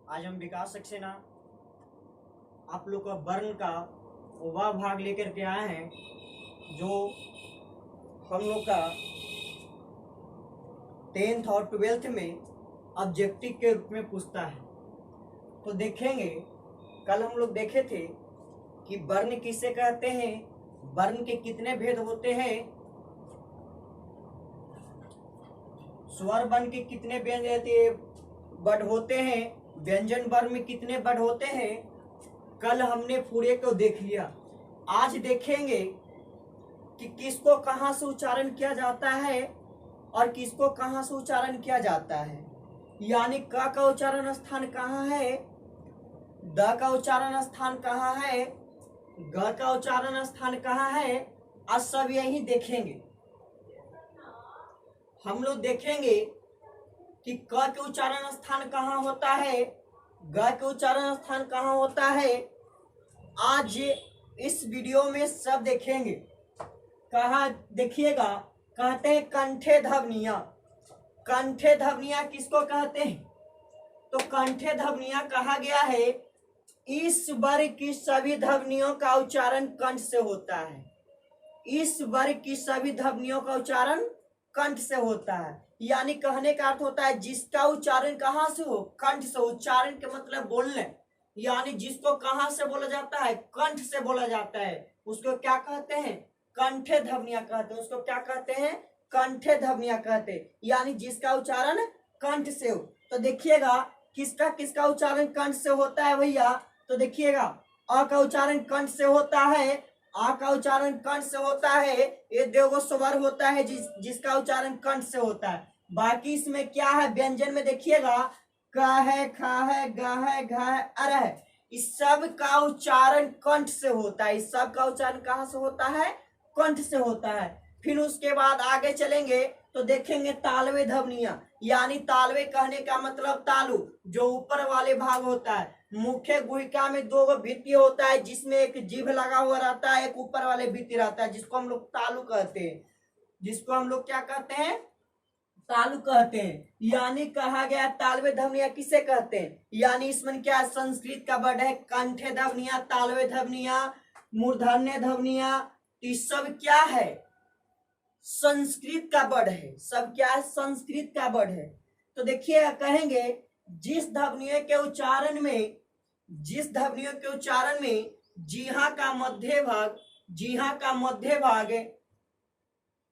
आज हम विकास सक्सेना आप लोग का वर्ण का वह भाग लेकर के आए हैं जो हम लोग का 10th और 12th में ऑब्जेक्टिव के रूप में पूछता है। तो देखेंगे, कल हम लोग देखे थे कि वर्ण किसे कहते हैं, वर्ण के कितने भेद होते हैं, स्वर वर्ण के कितने वर्ड होते हैं, व्यंजन वर्ण में कितने वर्ड होते हैं। कल हमने पूरे को देख लिया। आज देखेंगे कि किसको कहां से उच्चारण किया जाता है और किसको कहां से उच्चारण किया जाता है। यानी क का उच्चारण स्थान कहाँ है, द का उच्चारण स्थान कहाँ है, ग का उच्चारण स्थान कहाँ है, आज सब यही देखेंगे। हम लोग देखेंगे कि क के उच्चारण स्थान कहाँ होता है, ग के उच्चारण स्थान कहाँ होता है। आज इस वीडियो में सब देखेंगे। कहा देखिएगा, कहते हैं कंठे ध्वनिया। कंठे ध्वनिया किसको कहते हैं? तो कंठे ध्वनिया कहा गया है इस वर्ग की सभी ध्वनियों का उच्चारण कंठ से होता है। इस वर्ग की सभी ध्वनियों का उच्चारण कंठ से होता है। यानी कहने का अर्थ होता है जिसका उच्चारण कहाँ से हो, कंठ से। उच्चारण के मतलब बोलने, यानी जिसको कहाँ से बोला जाता है, कंठ से बोला जाता है, उसको क्या कहते हैं? कंठे ध्वनिया कहते हैं। उसको क्या कहते हैं? कंठे ध्वनिया कहते हैं। यानी जिसका उच्चारण कंठ से हो। तो देखिएगा किसका किसका उच्चारण कंठ से होता है भैया। तो देखिएगा अ का उच्चारण कंठ से होता है, आ का उच्चारण कंठ से होता है। ये देवगो स्वर होता है जिसका उच्चारण कंठ से होता है। बाकी इसमें क्या है, व्यंजन में देखिएगा क है, ख है, ग है, घ है, अर है। इस सब का उच्चारण कंठ से होता है। इस सब का उच्चारण कहाँ से होता है? कंठ से होता है। फिर उसके बाद आगे चलेंगे तो देखेंगे तालवे ध्वनिया। यानी तालवे कहने का मतलब तालु, जो ऊपर वाले भाग होता है। मुख्य गुहिका में दो भित्ति होता है जिसमें एक जीभ लगा हुआ रहता है, एक ऊपर वाले भित्ति रहता है, जिसको हम लोग तालु कहते हैं। जिसको हम लोग क्या कहते हैं? तालु कहते हैं। यानी कहा गया तालवे ध्वनिया किसे कहते हैं। यानी इसमें क्या संस्कृत का वर्ड है कंठे ध्वनिया, तालवे ध्वनिया, मूर्धन्य ध्वनिया। तो सब क्या है? संस्कृत का वर्ड है। सब क्या है? संस्कृत का वर्ड है। तो देखिए कहेंगे जिस ध्वनियों के उच्चारण में, जिस ध्वनियों के उच्चारण में जीहा का मध्य भाग, जीहा का मध्य भाग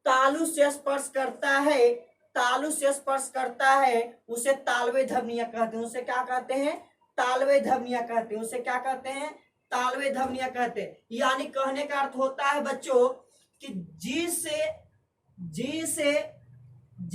तालु से स्पर्श करता है, तालु से स्पर्श करता है, उसे तालवे ध्वनिया कहते हैं। उसे क्या कहते हैं? तालवे ध्वनिया कहते हैं। उसे क्या कहते हैं? तालवे ध्वनिया कहते हैं। यानी कहने का अर्थ होता है बच्चों कि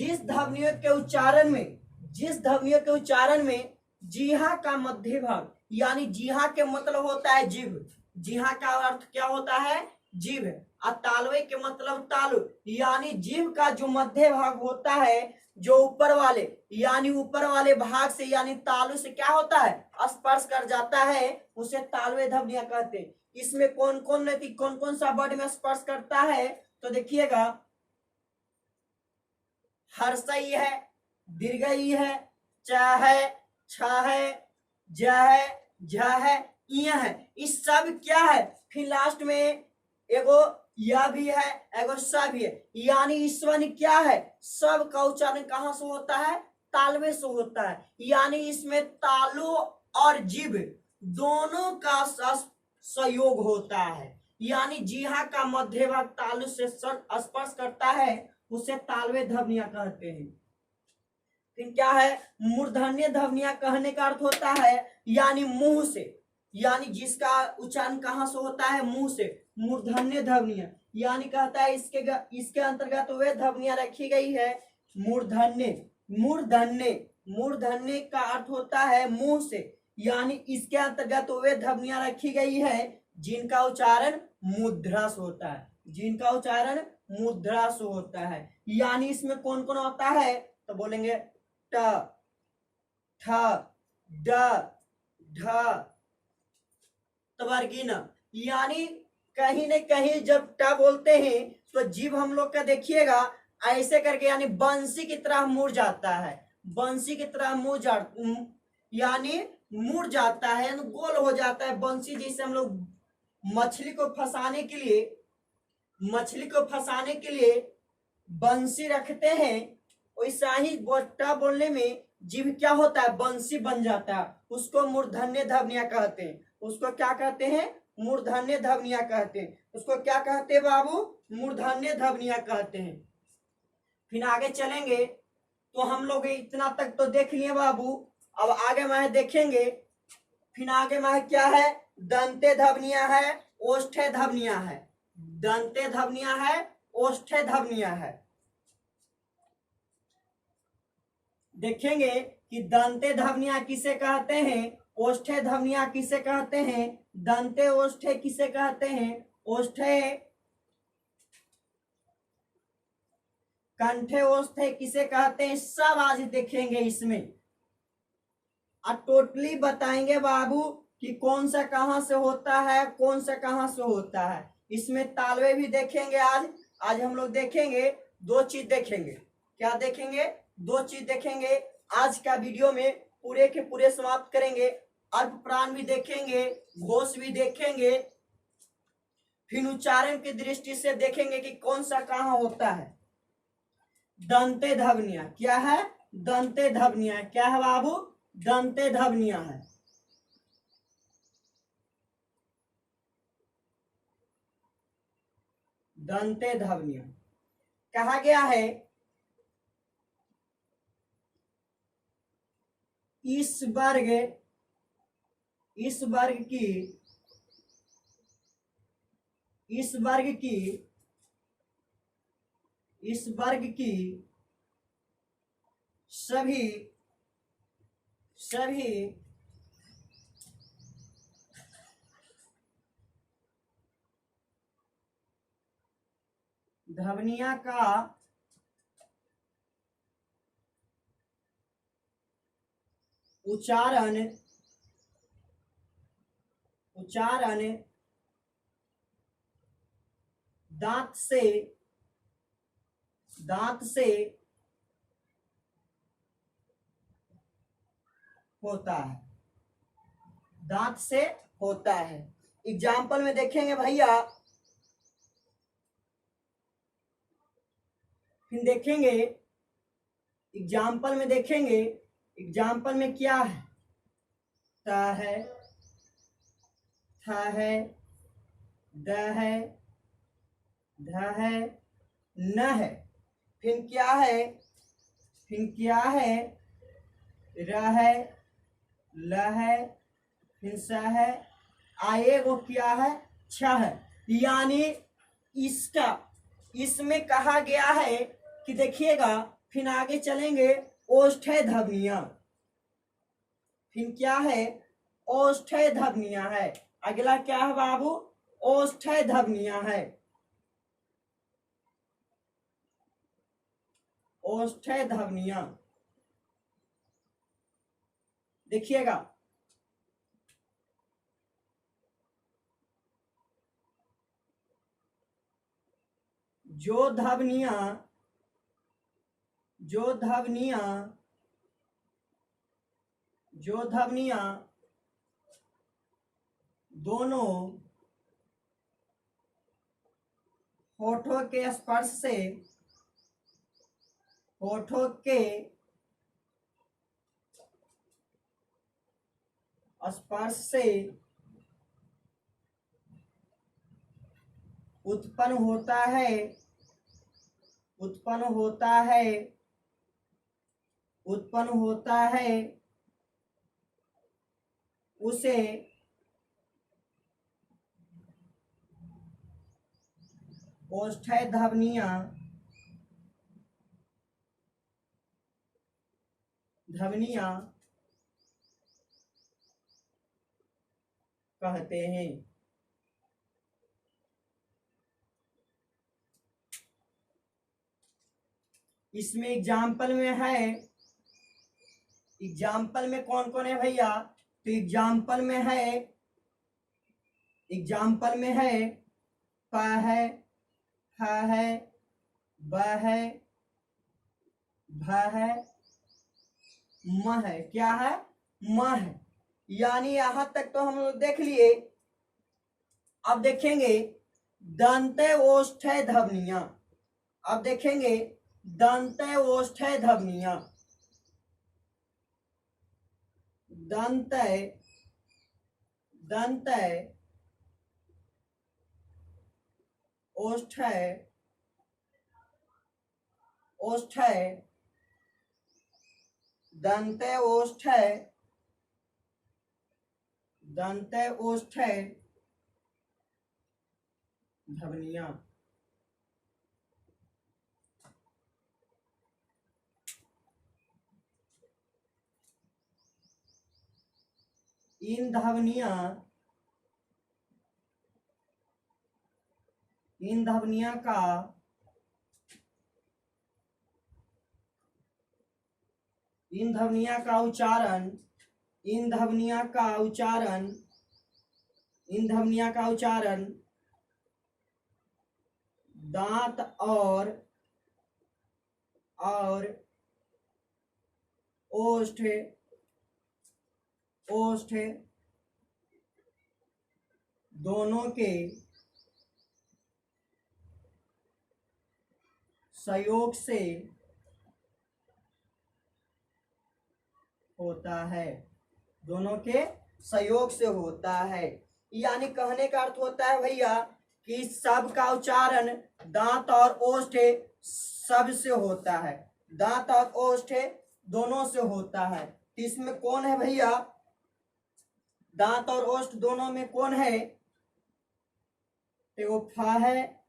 जिस ध्वनियों के उच्चारण में, जिस ध्वनियों के उच्चारण में जीहा का मध्य भाग, यानी जीहा के मतलब होता है जीभ। जीहा का अर्थ क्या होता है? जीभ। और तालवे के मतलब तालु, यानी जीभ का जो मध्य भाग होता है, जो ऊपर वाले, यानी ऊपर वाले भाग से, यानी तालु से क्या होता है? स्पर्श कर जाता है, उसे तालवे ध्वनिया कहते हैं। इसमें कौन कौन सा वर्ड में स्पर्श करता है? तो देखिएगा हर्षई है, दीर्घई है, च है, छ है, ज है, झ है, इ है। इस सब क्या है? फिर लास्ट में एगो या भी है, एगो सा भी है। यानी ईश्वर क्या है? सब का उच्चारण कहाँ से होता है? तालवे से होता है। यानी इसमें तालु और जीभ दोनों का सहयोग होता है। यानी जीहा का मध्य भाग तालु से स्पर्श करता है, उसे तालवे ध्वनिया कहते हैं। फिर क्या है? मूर्धन्य ध्वनिया कहने का अर्थ होता है यानी मुंह से, यानी जिसका उच्चारण कहाँ से होता है? मुंह से। मूर्धन्य ध्वनिया यानी कहता है इसके अंतर्गत वे ध्वनिया रखी गई है मूर्धन्य। मूर्धन्य का अर्थ होता है मुंह से, यानी इसके अंतर्गत वे ध्वनिया रखी गई है जिनका उच्चारण मुद्रा से होता है, जिनका उच्चारण मुद्रा से होता है। यानी इसमें कौन कौन होता है? तो बोलेंगे ट, ठ, ड, ढ, तवर्गीन। यानी कहीं न कहीं जब ट बोलते हैं तो जीभ हम लोग का देखिएगा ऐसे करके, यानी बंसी की तरह मुड़ जाता है, बंसी की तरह मुड़ यानी मुड़ जाता है, गोल हो जाता है। बंसी जैसे हम लोग मछली को फंसाने के लिए बंसी रखते हैं, वैसा ही बोटा बोलने में जीभ क्या होता है, बंसी बन जाता है। उसको मूर्धन्य ध्वनियां कहते हैं। उसको क्या कहते हैं, मूर्धन्य ध्वनियां कहते हैं। उसको क्या कहते हैं बाबू, मूर्धन्य ध्वनियां कहते हैं। फिर आगे चलेंगे तो हम लोग इतना तक तो देख लिए बाबू। अब आगे में देखेंगे, फिर आगे में क्या है, दंते ध्वनियां है, ओष्ठे ध्वनियां है। दंते ध्वनियां है, ओष्ठे ध्वनियां है। देखेंगे कि दंते ध्वनियां किसे कहते हैं, ओष्ठे ध्वनियां किसे कहते हैं, दंते ओष्ठे किसे कहते हैं, ओष्ठे कंठे ओष्ठे किसे कहते हैं, सब आज देखेंगे इसमें। अब टोटली बताएंगे बाबू कि कौन सा कहां से होता है, कौन सा कहां से होता है। इसमें तालवे भी देखेंगे। आज हम लोग देखेंगे, दो चीज देखेंगे। क्या देखेंगे, दो चीज देखेंगे। आज का वीडियो में पूरे के पूरे समाप्त करेंगे। अल्प प्राण भी देखेंगे, घोष भी देखेंगे, फिर उच्चारण की दृष्टि से देखेंगे कि कौन सा कहां होता है। दंते ध्वनियां क्या है, दंते ध्वनियां क्या है बाबू, दंते ध्वनियां है। दंते ध्वनियां कहा गया है, इस वर्ग इस वर्ग की इस वर्ग की इस वर्ग की सभी सभी ध्वनियां का उच्चारण दांत से होता है, दांत से होता है। एग्जाम्पल में देखेंगे भैया, फिर देखेंगे एग्जाम्पल में देखेंगे। एग्जाम्पल में क्या है, ता है, था है, द है, ध है, न है। फिर क्या है, र है, ल है, फिर स है, आए वो क्या है, छ है। यानी इसमें कहा गया है कि देखिएगा, फिर आगे चलेंगे, ओष्ठे ध्वनियां। फिर क्या है, ओष्ठे ध्वनियां है। अगला क्या है बाबू, ओष्ठे ध्वनियां है। ओष्ठे ध्वनियां देखिएगा, जो ध्वनियां दोनों होठों के स्पर्श से उत्पन्न होता है उसे ओष्ठे ध्वनियां कहते हैं। इसमें एग्जाम्पल में कौन कौन है भैया, तो एग्जाम्पल में है प है, ह है, ब है, भ है, म है। क्या है, म है। यानी यहां तक तो हम लोग देख लिए। अब देखेंगे दंते ओष्ठ्य ध्वनियां। अब देखेंगे दंते ओष्ठ्य ध्वनियां। दंते दंते ओष्ठ्य ओष्ठ्य दंते ओष्ठ्य दंते ओष्ठ्य ध्वनियां। इन ध्वनियां का इन ध्वनियां का उच्चारण इन ध्वनियां का उच्चारण इन ध्वनियां का उच्चारण दांत और ओष्ठ ओष्ठ दोनों के सहयोग से होता है। दोनों के सहयोग से होता है। यानी कहने का अर्थ होता है भैया कि सब का उच्चारण दांत और ओष्ठ सब से होता है। दांत और ओष्ठ दोनों से होता है। तो इसमें कौन है भैया? दांत और ओष्ठ दोनों में कौन है? एगो फा है,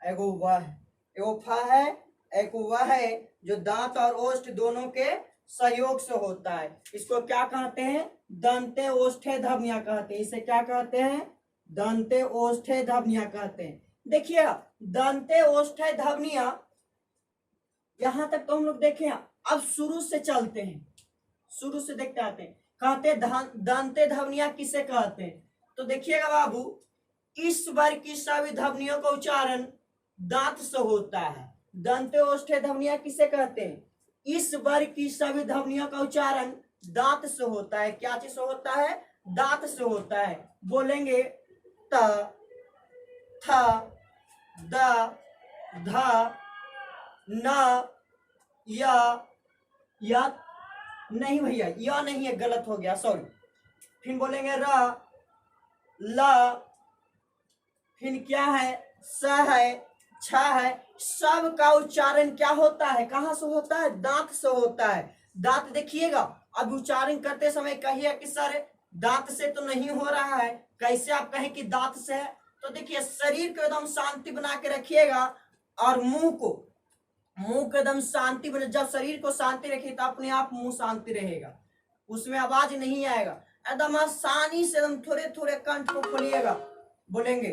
एगो वह है। एगो फा है, एगो वह है, जो दांत और ओष्ठ दोनों के सहयोग से होता है। इसको क्या कहते हैं? दंते ओष्ठे ध्वनियां कहते हैं। इसे क्या कहते हैं? दंते ओष्ठे ध्वनियां कहते हैं। देखिए दंते ओष्ठे ध्वनियां, यहां तक तो हम लोग देखें। अब शुरू से चलते हैं, शुरू से देखते आते हैं। कहते दंते ध्वनियां किसे कहते हैं? तो देखिएगा बाबू, इस वर्ग की सभी ध्वनियों का उच्चारण दांत से होता है। दंते ओष्ठे ध्वनियां किसे कहते हैं? इस वर्ग की सभी ध्वनियों का उच्चारण दांत से होता है। क्या चीज से होता है? दांत से होता है। बोलेंगे त, थ, द, ध, न, या नहीं भैया, या नहीं है, गलत हो गया, सॉरी। फिर बोलेंगे र, ल, फिर क्या है? स है, छ है। सब का उच्चारण क्या होता है? कहां से होता है? दांत से होता है। दांत देखिएगा, अब उच्चारण करते समय कहिए कि सर दांत से तो नहीं हो रहा है। कैसे आप कहें कि दांत से है? तो देखिए शरीर को एकदम शांति बना के रखिएगा और मुंह को एकदम शांति बने। जब शरीर को शांति रखिए तो अपने आप मुंह शांति रहेगा, उसमें आवाज नहीं आएगा। एकदम आसानी से एकदम थोड़े थोड़े कंठ को खोलिएगा। बोलेंगे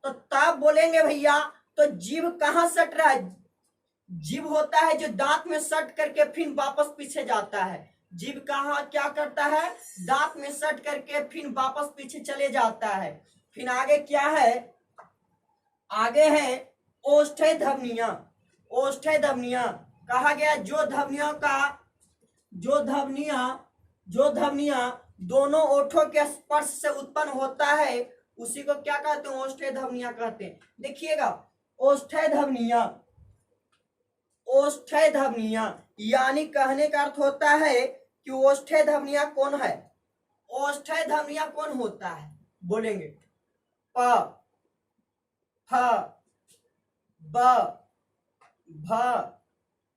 तो तब बोलेंगे भैया, तो जीभ कहां सट रहा है? जीभ होता है जो दांत में सट करके फिर वापस पीछे जाता है। जीभ कहां क्या करता है? दांत में सट करके फिर वापस पीछे चले जाता है। फिर आगे क्या है? आगे है ओष्ठ्य ध्वनियां। ओष्ठ्य ध्वनियां कहा गया जो ध्वनियां दोनों ओठों के स्पर्श से उत्पन्न होता है, उसी को क्या कहते हैं? ओष्ठ्य ध्वनियां कहते हैं। देखिएगा ओष्ठ्य ध्वनियां यानी कहने का अर्थ होता है कि ओष्ठ्य ध्वनियां कौन है? ओष्ठ्य ध्वनियां कौन होता है? बोलेंगे प, फ, ब, भ,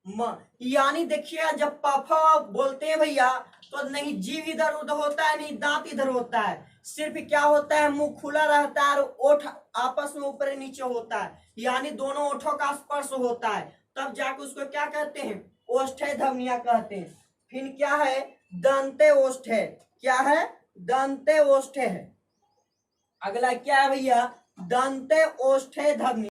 म। यानी देखिए जब प बोलते हैं भैया, तो नहीं जीभ इधर उधर होता है, नहीं दांत इधर होता है। सिर्फ क्या होता है? मुंह खुला रहता है और ओठ आपस में ऊपर नीचे होता है। यानी दोनों ओठों का स्पर्श होता है, तब जाकर उसको क्या कहते हैं? ओष्ठ्य ध्वनियां कहते हैं। फिर क्या है? दंते ओष्ठ्य। क्या है? दंते ओष्ठ्य है। अगला क्या है भैया? दंते ओष्ठ्य ध्वनि।